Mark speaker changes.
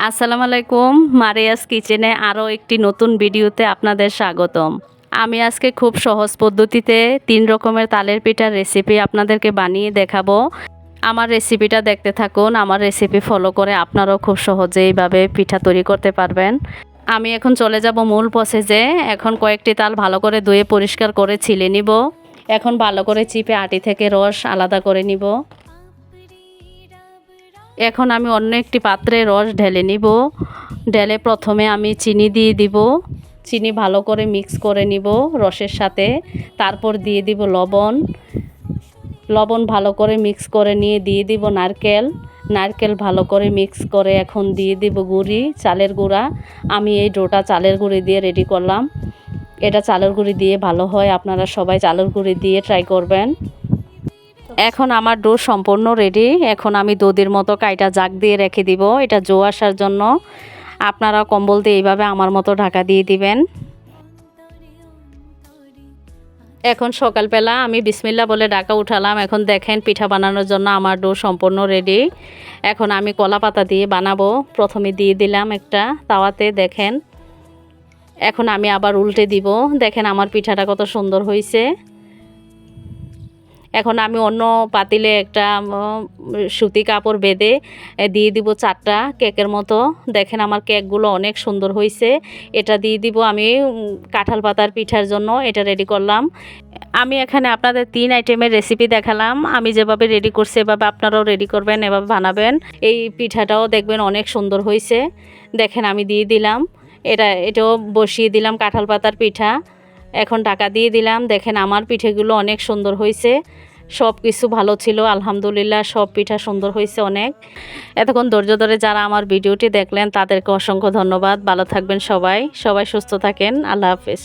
Speaker 1: আসসালামু আলাইকুম। মারিয়াস কিচেনে আরও একটি নতুন ভিডিওতে আপনাদের স্বাগতম। আমি আজকে খুব সহজ পদ্ধতিতে 3 রকমের তালের পিঠার রেসিপি আপনাদেরকে বানিয়ে দেখাবো। আমার রেসিপিটা দেখতে থাকুন। আমার রেসিপি ফলো করে আপনারাও খুব সহজে এইভাবে পিঠা তৈরি করতে পারবেন। আমি এখন চলে যাব মূল প্রসেসে। এখন কয়েকটি তাল ভালো করে ধুয়ে পরিষ্কার করে ছিলে নিব। এখন ভালো করে চিপে আটি থেকে রস আলাদা করে নিব। এখন আমি অন্য একটি পাত্রে রস ঢেলে নিব। ঢেলে প্রথমে আমি চিনি দিয়ে দিব। চিনি ভালো করে মিক্স করে নিব রসের সাথে। তারপর দিয়ে দিব লবণ। লবণ ভালো করে মিক্স করে নিয়ে দিয়ে দিব নারকেল। নারকেল ভালো করে মিক্স করে এখন দিয়ে দিব গুঁড়ি, চালের গুঁড়া। আমি এই ডোটা চালের গুঁড়ি দিয়ে রেডি করলাম। এটা চালের গুঁড়ি দিয়ে ভালো হয়, আপনারা সবাই চালের গুঁড়ি দিয়ে ট্রাই করবেন। এখন আমার ডো সম্পূর্ণ রেডি। এখন আমি দধির মতো কাইটা জাগ দিয়ে রেখে দিব, এটা জো আসার জন্য। আপনারা কম্বল দিয়ে এইভাবে আমার মতো ঢাকা দিয়ে দিবেন। এখন সকালবেলা আমি বিসমিল্লা বলে ঢাকা উঠালাম। এখন দেখেন পিঠা বানানোর জন্য আমার ডো সম্পূর্ণ রেডি। এখন আমি কলা পাতা দিয়ে বানাবো। প্রথমে দিয়ে দিলাম একটা তাওয়াতে, দেখেন। এখন আমি আবার উল্টে দিব। দেখেন আমার পিঠাটা কত সুন্দর হয়েছে। এখন আমি অন্য পাতিলে একটা সুতি কাপড় বেঁধে দিয়ে দিব 4টা কেকের মতো। দেখেন আমার কেকগুলো অনেক সুন্দর হয়েছে। এটা দিয়ে দিব আমি কাঁঠাল পাতার পিঠার জন্য। এটা রেডি করলাম। আমি এখানে আপনাদের 3 আইটেমের রেসিপি দেখালাম। আমি যেভাবে রেডি করছি এভাবে আপনারাও রেডি করবেন, এভাবে বানাবেন। এই পিঠাটাও দেখবেন অনেক সুন্দর হয়েছে। দেখেন আমি দিয়ে দিলাম, এটাও বসিয়ে দিলাম কাঁঠাল পাতার পিঠা। এখন ঢাকা দিয়ে দিলাম। দেখেন আমার পিঠেগুলো অনেক সুন্দর হয়েছে। সব কিছু ভালো ছিল, আলহামদুলিল্লাহ। সব পিঠা সুন্দর হয়েছে অনেক। এতক্ষণ ধৈর্য ধরে যারা আমার ভিডিওটি দেখলেন তাদেরকে অসংখ্য ধন্যবাদ। ভালো থাকবেন সবাই, সবাই সুস্থ থাকেন। আল্লাহ হাফেজ।